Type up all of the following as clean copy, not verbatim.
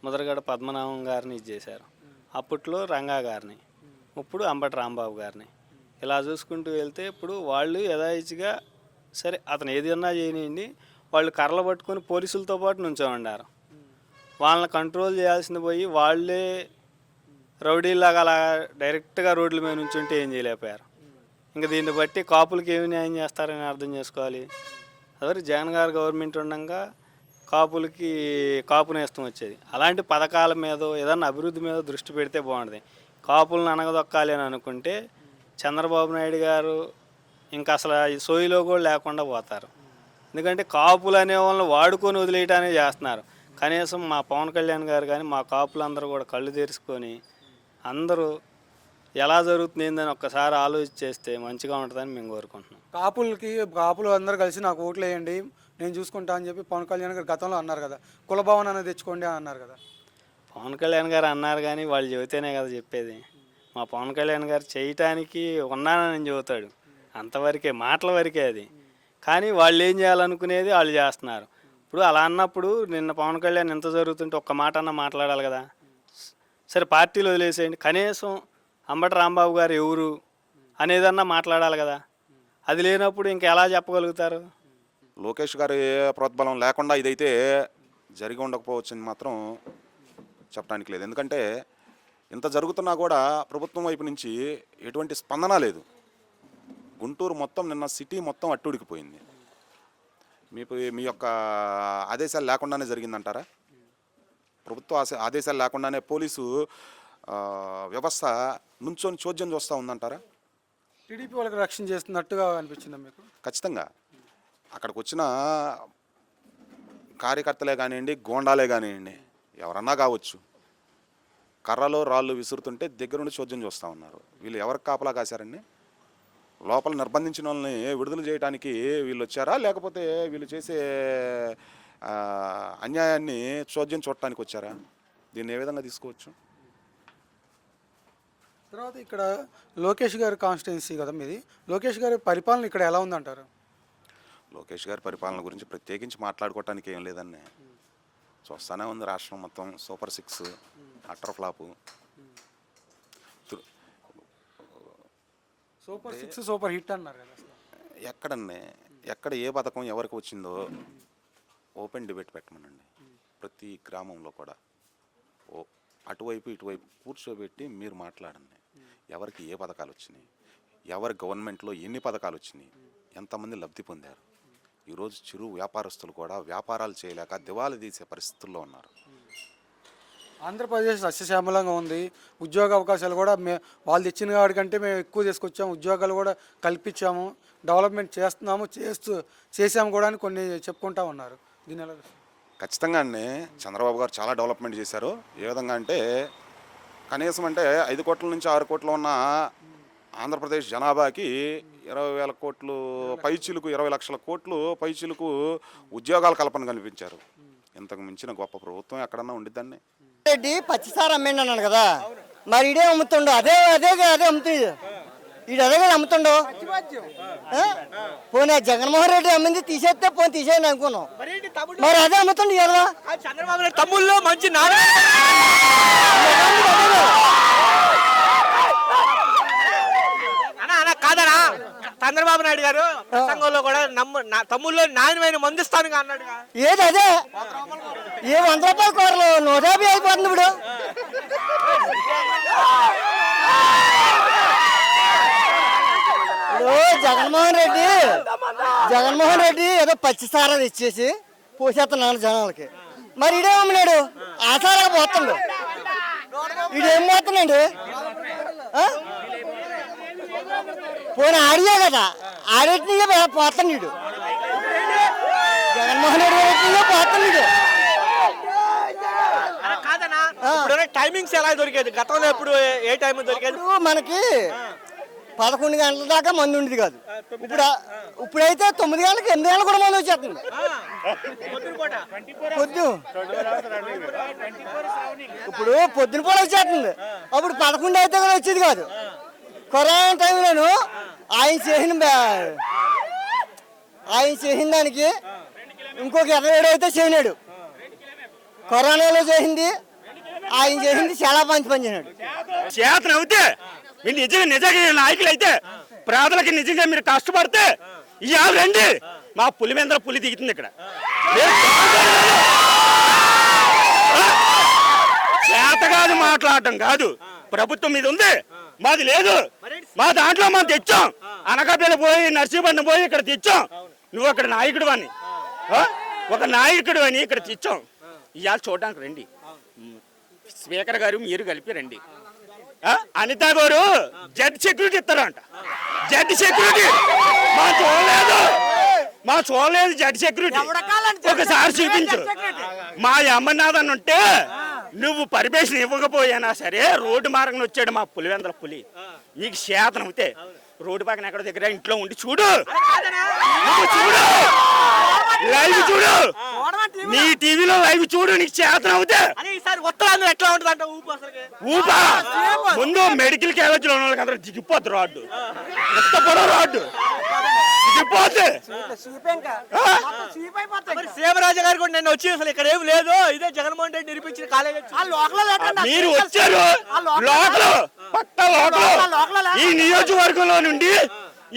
ముద్రగడ పద్మనాభం గారిని ఇచ్చేశారు, అప్పట్లో రంగా గారిని, ఇప్పుడు అంబటి రాంబాబు గారిని. ఇలా చూసుకుంటూ వెళ్తే ఇప్పుడు వాళ్ళు యథాయిచ్చిగా సరే అతను ఏదన్నా చేయనియండి, వాళ్ళు కర్రలు పట్టుకొని పోలీసులతో పాటు నుంచోమన్నారు. వాళ్ళని కంట్రోల్ చేయాల్సింది పోయి వాళ్ళే రౌడీలాగా అలా డైరెక్ట్గా రోడ్ల మీద నుంచుంటే ఏం చేయలేకపోయారు. ఇంకా దీన్ని బట్టి కాపులకి ఏమి న్యాయం చేస్తారని అర్థం చేసుకోవాలి. అదే జగన్ గారు గవర్నమెంట్ ఉండగా కాపులకి కాపు నేస్తం వచ్చేది. అలాంటి పథకాల మీద ఏదన్నా అభివృద్ధి మీద దృష్టి పెడితే బాగుంటుంది. కాపులను అనగదొక్కాలి అని అనుకుంటే చంద్రబాబు నాయుడు గారు ఇంకా అసలు సోయిలో కూడా లేకుండా పోతారు. ఎందుకంటే కాపులు అనే వాళ్ళని వాడుకొని వదిలేయటానే చేస్తున్నారు. కనీసం మా పవన్ కళ్యాణ్ గారు కానీ మా కాపులందరూ కూడా కళ్ళు తెరుచుకొని అందరూ ఎలా జరుగుతుంది ఏందని ఒక్కసారి ఆలోచించేస్తే మంచిగా ఉంటుందని మేము కోరుకుంటున్నాం. కాపులు అందరూ కలిసి నాకు ఓట్లు వేయండి, నేను చూసుకుంటా అని చెప్పి పవన్ కళ్యాణ్ గారు గతంలో అన్నారు కదా, కులభావన అనేది తెచ్చుకోండి అని అన్నారు కదా. పవన్ కళ్యాణ్ గారు అన్నారు కానీ వాళ్ళు చెబితేనే కదా చెప్పేది. మా పవన్ కళ్యాణ్ గారు చేయటానికి ఉన్నానని చెబుతాడు, అంతవరకే, మాటల వరకే అది. కానీ వాళ్ళు ఏం చేయాలనుకునేది వాళ్ళు చేస్తున్నారు. ఇప్పుడు అలా అన్నప్పుడు నిన్న పవన్ కళ్యాణ్ ఎంత జరుగుతుంటే ఒక్క మాట అన్నా మాట్లాడాలి కదా. సరే పార్టీలు వదిలేసేయండి, కనీసం అంబటి రాంబాబు గారు ఎవరు అనేదన్నా మాట్లాడాలి కదా. అది లేనప్పుడు ఇంకెలా చెప్పగలుగుతారు? లోకేష్ గారి ప్రోద్బలం లేకుండా ఇదైతే జరిగి ఉండకపోవచ్చని మాత్రం చెప్పడానికి లేదు. ఎందుకంటే ఇంత జరుగుతున్నా కూడా ప్రభుత్వం వైపు నుంచి ఎటువంటి స్పందన లేదు. గుంటూరు మొత్తం నిన్న సిటీ మొత్తం అట్టుడికిపోయింది. మీ యొక్క ఆదేశాలు లేకుండానే జరిగిందంటారా? ప్రభుత్వ ఆదేశాలు లేకుండానే పోలీసు వ్యవస్థ నుంచొని చోద్యం చూస్తూ ఉందంటారా? టీడీపీ వాళ్ళకి రక్షణ చేస్తున్నట్టుగా అనిపించిందా మీకు? ఖచ్చితంగా అక్కడికి వచ్చిన కార్యకర్తలే కానివ్వండి, గోండాలే కానివ్వండి, ఎవరన్నా కావచ్చు, కర్రలు రాళ్ళు విసురుతుంటే దగ్గరుండి చోద్యం చూస్తూ ఉన్నారు. వీళ్ళు ఎవరికి కాపలా కాశారండి? లోపల నిర్బంధించిన వాళ్ళని విడుదల చేయడానికి వీళ్ళు వచ్చారా, లేకపోతే వీళ్ళు చేసే అన్యాయాన్ని చోద్యం చూడటానికి వచ్చారా? దీన్ని ఏ విధంగా తీసుకోవచ్చు? తర్వాత ఇక్కడ లోకేష్ గారి కాన్స్టిట్యున్సీ కదా మీది, లోకేష్ గారి పరిపాలన ఇక్కడ ఎలా ఉందంటారు? లోకేష్ గారి పరిపాలన గురించి ప్రత్యేకించి మాట్లాడుకోవటానికి ఏం లేదండి. చూస్తానే ఉంది రాష్ట్రం మొత్తం super 6 utter flop. Super 6 super hit అన్నారు కదా. ఎక్కడండి, ఎక్కడ ఏ పథకం ఎవరికి వచ్చిందో ఓపెన్ డిబేట్ పెట్టమనండి. ప్రతి గ్రామంలో కూడా అటువైపు ఇటువైపు కూర్చోబెట్టి మీరు మాట్లాడండి. ఎవరికి ఏ పథకాలు వచ్చినాయి, ఎవరి గవర్నమెంట్లో ఎన్ని పథకాలు వచ్చినాయి, ఎంతమంది లబ్ధి పొందారు. ఈరోజు చిరు వ్యాపారస్తులు కూడా వ్యాపారాలు చేయలేక దివాళా తీసే పరిస్థితుల్లో ఉన్నారు. ఆంధ్రప్రదేశ్ సస్యశ్యామలంగా ఉంది. ఉద్యోగ అవకాశాలు కూడా వాళ్ళు తెచ్చిన వాడికంటే మేము ఎక్కువ తీసుకొచ్చాము, ఉద్యోగాలు కూడా కల్పించాము, డెవలప్మెంట్ చేసాము కూడా అని కొన్ని చెప్పుకుంటా ఉన్నారు. దీని ఎలా? ఖచ్చితంగా అండి, చంద్రబాబు గారు చాలా డెవలప్మెంట్ చేశారు. ఏ విధంగా అంటే కనీసం అంటే 5 కోట్ల నుంచి 6 కోట్లు ఉన్న ఆంధ్రప్రదేశ్ జనాభాకి 20,000 కోట్లు పైచిలుకు, 20 లక్షల కోట్లు పైచిలుకు ఉద్యోగాల కల్పన కల్పించారు. ఇంతకు మించిన గొప్ప ప్రభుత్వం ఎక్కడన్నా ఉండిద్దండి? రెడ్డి పచ్చిసారి అమ్మిండి అన్నాను కదా, మరి ఇడే అమ్ముతుండో, అదే అమ్ముతుంది, ఈడు అదే కదా అమ్ముతుండో. పోనీ జగన్మోహన్ రెడ్డి అమ్మింది తీసేస్తే పోనీ తీసేయండి అనుకున్నాం, మరి అదే అమ్ముతుండే కదా. చంద్రబాబు నాయుడు తమ్ముళ్ళు మంచి కాదనా? చంద్రబాబు నాయుడు గారు ప్రసంగంలో కూడా తమ్ముళ్ళు నాణ్యమైన మందిస్తాను అన్నాడు. ఏది అదే ఏ 100 రూపాయల కూరలు 150 అయిపోతుంది ఇప్పుడు. జగన్మోహన్ రెడ్డి ఏదో పచ్చిసారా ఇచ్చేసి పోసేస్తున్నాడు జనాలకి, మరి ఇడే అమ్మినాడు ఆసారాగా పోతుండు. ఇడేం పోతున్నాడు? పోనీ ఆడియే కదా, ఆడేటిగా పోతున్నాడు జగన్మోహన్ రెడ్డి పోతున్నాడు. టైమింగ్స్ ఎలా దొరికేది గతంలో? ఎప్పుడు ఏ టైం దొరికేది? మనకి 11 గంటల దాకా మంది ఉండేది కాదు. ఇప్పుడైతే 9 గంటలకు 8 గంటలు కూడా మంది వచ్చేస్తుంది. ఇప్పుడు పొద్దున పూట వచ్చేస్తుంది, అప్పుడు 11 అయితే కూడా వచ్చేది కాదు. కరోనా టైంలోను ఆయన చేసిన దానికి ఇంకొక 27 అయితే చేయనాడు. కరోనాలో చేసింది ఆయన చేసింది చాలా మంచి పని చేసినాడు. చేతన అవుతే మీరు నిజంగా నాయకులు అయితే పేదలకి నిజంగా మీరు కష్టపడితే ఇవాళ రండి, మా పులి మీద పులి దిగుతుంది ఇక్కడ. చేత కాదు మాట్లాడటం కాదు, ప్రభుత్వం మీద ఉంది, మాది లేదు. మా దాంట్లో మనం తెచ్చాం, అనకాపల్లి పోయి నర్సీపట్నం పోయి ఇక్కడ తెచ్చాం. నువ్వు అక్కడ నాయకుడు అని, ఒక నాయకుడు అని ఇక్కడ తెచ్చాం. ఇవాళ చూడడానికి రండి, స్పీకర్ గారు మీరు కలిపి రండి. అనిత గారు జడ్ సెక్యూరిటీ ఇస్తారంట. జడ్ సెక్యూరిటీ మా చూడలేదు జడ్ సెక్యూరిటీ ఒకసారి చూపించు. మా అమ్మనాథన్ ఉంటే నువ్వు పర్మిషన్ ఇవ్వకపోయినా సరే రోడ్డు మార్గం వచ్చాడు మా పులివెందుల పులి. నీకు చేతన అవుతే రోడ్డు పక్కన ఎక్కడ దగ్గర ఇంట్లో ఉండి చూడు, నువ్వు చూడు, లైవ్ చూడు, నీ టీవీలో లైవ్ చూడు, నీకు చేతన అవుతే. ఎట్లా ఉంటుంది ఊపా ముందు మెడికల్ కాలేజీలో ఉన్న వాళ్ళకి అందరూ దిగిపోద్దు రాడ్డు, ఎంత పొడవు రాడ్డు దిగిపోద్ది. సీమరాజు గారు కూడా నేను వచ్చి అసలు ఇక్కడ ఏం లేదు, ఇదే జగన్మోహన్ రెడ్డి నిరూపించిన కాలేజ్. మీరు వచ్చారు లోకల్, పక్క లోకల్, ఈ నియోజకవర్గంలో నుండి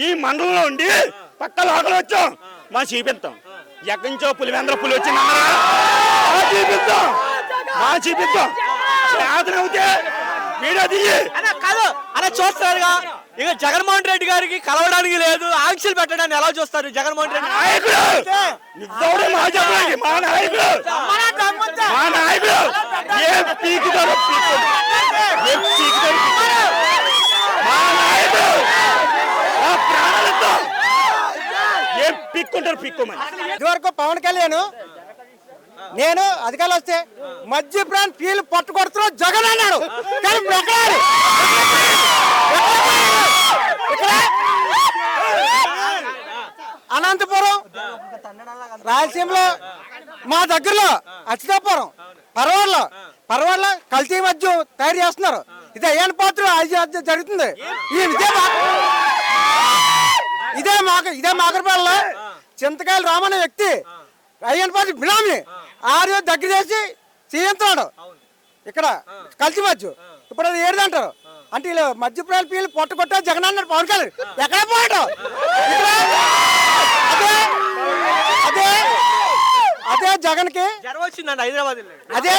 ఈ మండలంలో ఉండి పక్క లోకల్ వచ్చాం. మా చూపిస్తాం, ఎక్కడి నుంచో పులివెందుల పులి వచ్చిందా చూపిస్తాం, మా చూపిస్తాం. చేతన అవుతే వీడియో దిగి కాదు అలా చూస్తారుగా. ఇక జగన్మోహన్ రెడ్డి గారికి కలవడానికి లేదు, ఆంక్షలు పెట్టడానికి ఎలా చూస్తారు జగన్మోహన్ రెడ్డి నాయకుడు? మా చెప్పండి, మా నాయకుడు, మా నాయకుడు ఏం పీకుతారో మా నాయకుడు ఆ ప్రాణాలతో ఏం పిక్కుంటారు పిక్కుమని. ఇదివరకు పవన్ కళ్యాణ్ నేను అధికారులు వస్తే మధ్య ప్రాంత ఫీల్ పట్టుకొడుతున్నా జగన్ అన్నాడు. కానీ అనంతపురం రాయలసీమలో మా దగ్గరలో అచ్చితాపురం పర్వాల కల్తీ మద్యం తయారు చేస్తున్నారు. ఇది అయ్యాన్ పాత్ర జరుగుతుంది. ఇదే మాకరపల్లిలో చింతకాయలు రామన్న వ్యక్తి అయ్యాన్ పాత్ర బినామీ ఆరు దగ్గర చేసి చేయించాడు ఇక్కడ కల్తీ మద్యం. ఇప్పుడు అది ఏడుదంటారు అంటే వీళ్ళు మధ్యప్రాలు పీలు పొట్టగొట్టా జగన్ అన్నాడు పవన్ కళ్యాణ్. ఎక్కడ పోవడం అదే జగన్ కి వచ్చిందండి హైదరాబాద్. అదే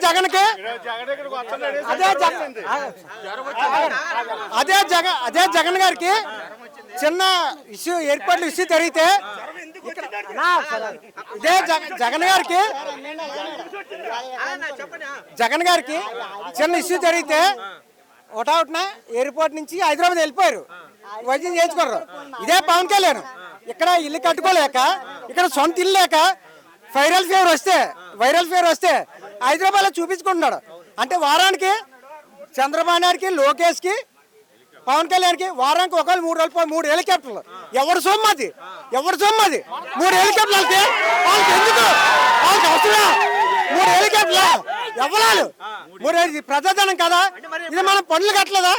జగన్ కి అదే జగన్ గారికి చిన్న ఇష్యూ ఏర్పాట్లు ఇష్యూ జరిగితే ఇదే జగన్ గారికి చిన్న ఇష్యూ జరిగితే ఒకటవుట్న ఎయిర్పోర్ట్ నుంచి హైదరాబాద్ వెళ్ళిపోయారు, వైద్యం చేయించుకోరు. ఇదే పవన్ కళ్యాణ్ ఇక్కడ ఇల్లు కట్టుకోలేక, ఇక్కడ సొంత ఇల్లు లేక వైరల్ ఫీవర్ వస్తే హైదరాబాద్లో చూపించుకుంటున్నాడు. అంటే వారానికి చంద్రబాబు నాయుడుకి, లోకేష్కి, పవన్ కళ్యాణ్కి వారానికి ఒకవేళ 3 రోజులు 3 హెలికాప్టర్లు. ఎవరు సొమ్మది 3 హెలికాప్టర్లకి వాళ్ళకి ఎందుకు? వాళ్ళకి అవసరం 3 హెలికాప్టర్లు ఎవరాలు? 3 ప్రజాధనం కదా ఇది. మనం పనులు కట్టలేదా?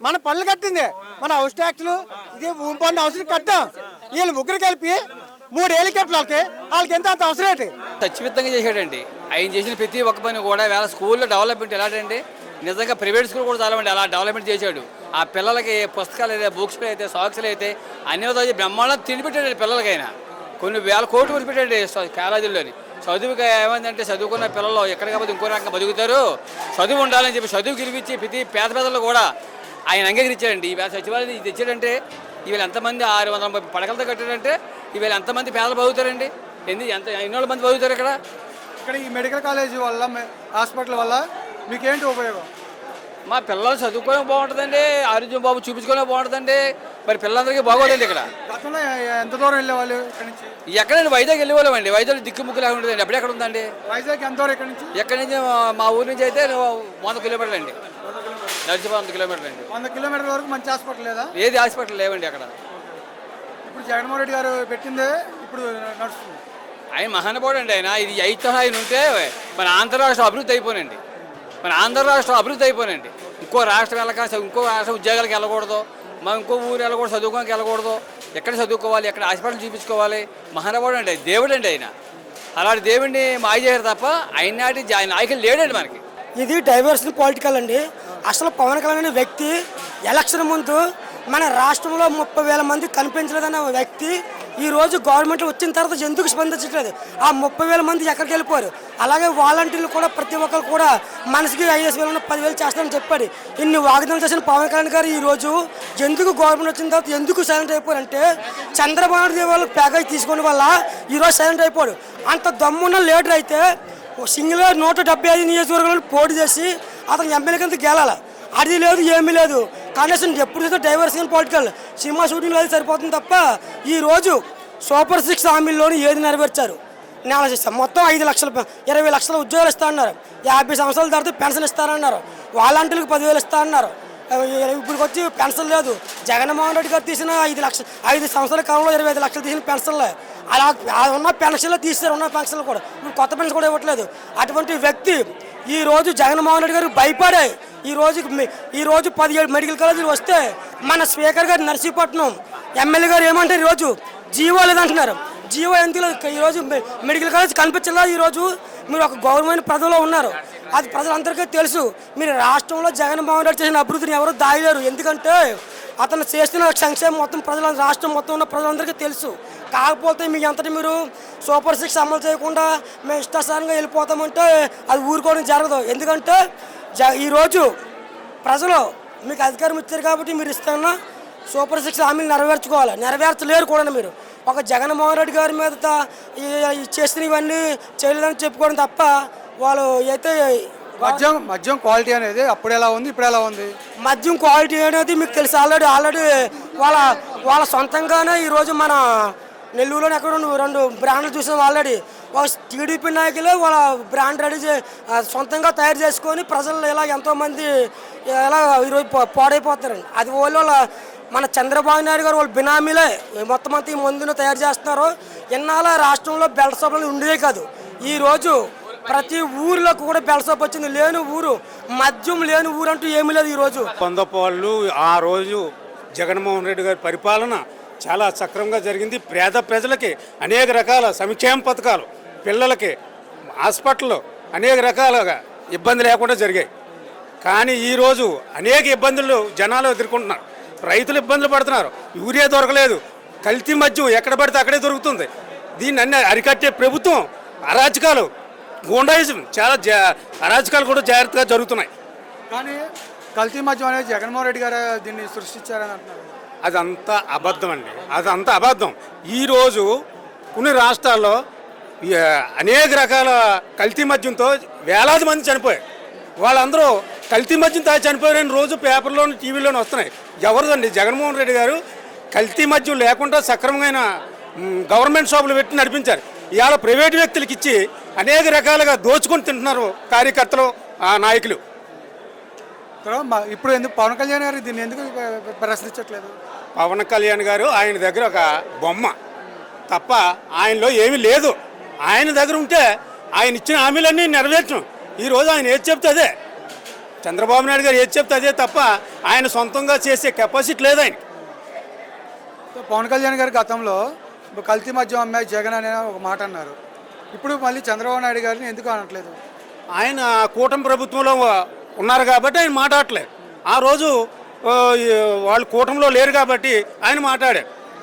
మన పనులు కట్టింది మన హౌస్ ట్యాక్స్లు, ఇది భూమి పన్ను అవసరం కట్టాం. వీళ్ళు ముగ్గురు కలిపి 3 హెలికాప్టర్లకి వాళ్ళకి ఎంత అంత అవసరం ఏంటి? ఖచ్చితంగా చేశాడండి. ఆయన చేసిన ప్రతి ఒక్క పని కూడా వేళ స్కూల్లో డెవలప్మెంట్ ఎలాంటి నిజంగా ప్రైవేట్ స్కూల్ కూడా చాలామంది అలా డెవలప్మెంట్ చేశాడు. ఆ పిల్లలకి పుస్తకాలు అయితే, బుక్స్లు అయితే, సాక్స్లు అయితే అన్ని బ్రహ్మాండం తిండి పెట్టాడు పిల్లలకైనా. కొన్ని వేల కోట్లు వరకు పెట్టాడు కాలేజీల్లోని. చదువుకి ఏమైందంటే చదువుకున్న పిల్లలు ఎక్కడ కాకపోతే ఇంకో రకంగా బతుకుతారు, చదువు ఉండాలని చెప్పి చదువు గెలిపించి ప్రతి పేదలు కూడా ఆయన అంగీకరించాడండి. ఈ సచివాలయం ఇది తెచ్చాడంటే ఈవేళ ఎంతమంది 630 పడకలతో కట్టాడంటే ఈవేళ ఎంతమంది పేదలు బతుకుతారండి? ఎన్నో మంది బతుకుతారు ఇక్కడ ఈ మెడికల్ కాలేజీ వల్ల, హాస్పిటల్ వల్ల మీకేంటి ఉపయోగం? మా పిల్లలు చదువుకోవడం బాగుంటుందండి, ఆరోగ్యం బాబు చూపించుకోవడం బాగుంటుందండి. మరి పిల్లలందరికీ బాగోదండి. ఇక్కడ గతంలో ఎంత దూరం వెళ్ళేవాళ్ళు ఇక్కడ నుంచి? ఎక్కడండి వైజాగ్ వెళ్ళేవాళ్ళం అండి. వైజాగ్ దిక్కుముక్కు లేకుండా ఉంటుందండి. అప్పుడు ఎక్కడ ఉందండి వైజాగ్ ఎంత దూరం? ఇక్కడ నుంచి మా ఊరి నుంచి అయితే 100 కిలోమీటర్లు అండి, నడిచిపో 100 కిలోమీటర్లు అండి. 100 కిలోమీటర్ల వరకు మంచి హాస్పిటల్ లేదా? ఏది హాస్పిటల్ లేవండి అక్కడ. ఇప్పుడు జగన్మోహన్ రెడ్డి గారు పెట్టిందే ఇప్పుడు నడుస్తుంది. ఆయన మహానుభావుడు అండి. ఆయన ఇది ఆయన ఉంటే మన ఆంధ్ర రాష్ట్రం అభివృద్ధి అయిపోయినండి. ఇంకో రాష్ట్రం వెళ్ళక, ఇంకో రాష్ట్రం ఉద్యోగాలకు వెళ్ళకూడదు, మనం ఇంకో ఊరు వెళ్ళకూడదు, చదువుకోడానికి వెళ్ళకూడదు. ఎక్కడ చదువుకోవాలి, ఎక్కడ హాస్పిటల్ చూపించుకోవాలి. మహానుభావుడు అండి, దేవుడు అండి ఆయన. అలాంటి దేవుడిని మాయ చేయరు తప్ప ఆయన నాటి నాయకులు లేడండి మనకి. ఇది డైవర్షన్ పొలిటికల్ అండి. అసలు పవన్ కళ్యాణ్ అనే వ్యక్తి ఎలక్షన్ ముందు మన రాష్ట్రంలో 30,000 మంది కనిపించలేదన్న వ్యక్తి ఈరోజు గవర్నమెంట్ వచ్చిన తర్వాత ఎందుకు స్పందించట్లేదు? ఆ 30,000 మంది ఎక్కడికి వెళ్ళిపోయారు? అలాగే వాలంటీర్లు కూడా ప్రతి ఒక్కరు కూడా మనిషికి 5,000 10,000 చేస్తారని చెప్పాడు. ఇన్ని వాగ్దానాలు చేసిన పవన్ కళ్యాణ్ గారు ఈరోజు ఎందుకు గవర్నమెంట్ వచ్చిన తర్వాత ఎందుకు సైలెంట్ అయిపోయారంటే చంద్రబాబు నాయుడు వాళ్ళు ప్యాకేజ్ తీసుకోవడం వల్ల ఈరోజు సైలెంట్ అయిపోయాడు. అంత దమ్మున్న లీడర్ అయితే సింగిల్గా 175 నియోజకవర్గాలను పోటీ చేసి అతను ఎమ్మెల్యే కింద గెలాలి. అది లేదు, ఏమీ లేదు. కనీసం ఎప్పుడు చూస్తే డైవర్షన్ పొలిటికల్ సినిమా షూటింగ్లో అది సరిపోతుంది తప్ప ఈరోజు సూపర్ 6 హామీల్లోని ఏది నెరవేర్చారు? నెల చేస్తాం మొత్తం 5 లక్షల 20 లక్షల ఉద్యోగాలు ఇస్తా అన్నారు. 50 సంవత్సరాల తర్వాత పెన్షన్ ఇస్తారన్నారు. వాలంటీర్లకు 10,000 ఇస్తా అన్నారు. ఇప్పుడు వచ్చి పెన్షన్ లేదు. జగన్మోహన్ రెడ్డి గారు తీసిన 5 సంవత్సరాల కాలంలో 25 లక్షలు తీసిన పెన్షన్లే అలా ఉన్న పెన్షన్లు తీసారు. ఉన్న పెన్షన్లు కూడా ఇప్పుడు కొత్త పెన్షన్ కూడా ఇవ్వట్లేదు. అటువంటి వ్యక్తి ఈరోజు జగన్మోహన్ రెడ్డి గారు భయపడే ఈరోజు 17 మెడికల్ కాలేజీలు వస్తే మన స్పీకర్ గారు నర్సీపట్నం ఎమ్మెల్యే గారు ఏమంటారు? ఈరోజు జీవో లేదంటున్నారు. జీవో ఎందుకు లేదు? ఈరోజు మెడికల్ కాలేజ్ కనిపించలేదు. ఈరోజు మీరు ఒక గవర్నమెంట్ పదవిలో ఉన్నారు, అది ప్రజలందరికీ తెలుసు. మీరు రాష్ట్రంలో జగన్మోహన్ రెడ్డి చేసిన అభివృద్ధిని ఎవరు దాయలేరు. ఎందుకంటే అతను చేస్తున్న సంక్షేమం మొత్తం రాష్ట్రం మొత్తం ఉన్న ప్రజలందరికీ తెలుసు. కాకపోతే మీ అంతటి మీరు సూపర్ 6 అమలు చేయకుండా మేము ఇష్టాసారంగా వెళ్ళిపోతామంటే అది ఊరుకోవడం జరగదు. ఎందుకంటే ఈరోజు ప్రజలు మీకు అధికారం ఇచ్చారు కాబట్టి మీరు ఇస్తున్న సూపర్ 6 హామీలు నెరవేర్చుకోవాలి. నెరవేర్చలేరు కూడా. మీరు ఒక జగన్మోహన్ రెడ్డి గారి మీద చేసిన ఇవన్నీ చేయలేదని చెప్పుకోవడం తప్ప వాళ్ళు అయితే మద్యం క్వాలిటీ అనేది అప్పుడు ఎలా ఉంది, ఇప్పుడు ఎలా ఉంది? మద్యం క్వాలిటీ అనేది మీకు తెలుసు. ఆల్రెడీ వాళ్ళ సొంతంగానే ఈరోజు మన నెల్లూరులోనే ఎక్కడ 2 బ్రాండ్లు చూసాం ఆల్రెడీ. ఒక టీడీపీ నాయకులు వాళ్ళ బ్రాండ్ రెడీ సొంతంగా తయారు చేసుకొని ప్రజలు ఇలా ఎంతోమంది ఇలా ఈరోజు పాడైపోతారండి. అది వాళ్ళ మన చంద్రబాబు నాయుడు గారు వాళ్ళ బినామీలే మొత్తం అంతా ఈ మందును తయారు చేస్తున్నారు. ఇన్నాళ్ళ రాష్ట్రంలో బెల్ట్ షాపులు ఉండేదే కాదు. ఈరోజు ప్రతి ఊరిలో కూడా బెల్ట్ షాప్ వచ్చింది. లేని ఊరు, మద్యం లేని ఊరు అంటూ ఏమీ లేదు. ఈరోజు పొందపోళ్ళు ఆ రోజు జగన్మోహన్ రెడ్డి గారి పరిపాలన చాలా సక్రమంగా జరిగింది. పేద ప్రజలకి అనేక రకాల సంక్షేమ పథకాలు, పిల్లలకి హాస్పిటల్లో అనేక రకాలుగా ఇబ్బంది లేకుండా జరిగాయి. కానీ ఈరోజు అనేక ఇబ్బందులు జనాలు ఎదుర్కొంటున్నారు. రైతులు ఇబ్బందులు పడుతున్నారు. యూరియా దొరకలేదు, కల్తీ మద్యం ఎక్కడ పడితే అక్కడే దొరుకుతుంది. దీన్ని అన్ని అరికట్టే ప్రభుత్వం అరాచకాలు, గూండాయిజం, చాలా అరాచకాలు కూడా జాగ్రత్తగా జరుగుతున్నాయి. కానీ కల్తీ మద్యం అనేది జగన్మోహన్ రెడ్డి గారు దీన్ని సృష్టించారని అంటున్నారు. అదంతా అబద్ధం అండి, అదంతా అబద్ధం. ఈరోజు కొన్ని రాష్ట్రాల్లో అనేక రకాల కల్తీ మద్యంతో వేలాది మంది చనిపోయారు. వాళ్ళందరూ కల్తీ మద్యం తాగి చనిపోయారని రోజు పేపర్లోని టీవీలోని వస్తున్నాయి. ఎవరిదండి? జగన్మోహన్ రెడ్డి గారు కల్తీ మద్యం లేకుండా సక్రమమైన గవర్నమెంట్ షాపులు పెట్టి నడిపించారు. ఇవాళ ప్రైవేటు వ్యక్తులకు ఇచ్చి అనేక రకాలుగా దోచుకొని తింటున్నారు కార్యకర్తలు, నాయకులు. ఇప్పుడు ఎందుకు పవన్ కళ్యాణ్ గారు దీన్ని ఎందుకు ప్రశ్నించట్లేదు? పవన్ కళ్యాణ్ గారు ఆయన దగ్గర ఒక బొమ్మ తప్ప ఆయనలో ఏమీ లేదు. ఆయన దగ్గర ఉంటే ఆయన ఇచ్చిన హామీలన్నీ నెరవేర్చడం. ఈరోజు ఆయన ఏది చెప్తే అదే, చంద్రబాబు నాయుడు గారు ఏది చెప్తే అదే తప్ప ఆయన సొంతంగా చేసే కెపాసిటీ లేదు ఆయన. పవన్ కళ్యాణ్ గారు గతంలో కల్తీ మద్యం అమ్మాయి జగన్ అనే ఒక మాట అన్నారు. ఇప్పుడు మళ్ళీ చంద్రబాబు నాయుడు గారిని ఎందుకు అనట్లేదు? ఆయన కూటమి ప్రభుత్వంలో ఉన్నారు కాబట్టి ఆయన మాట్లాడట్లేదు. ఆ రోజు వాళ్ళు కూటమిలో లేరు కాబట్టి ఆయన మాట్లాడారు.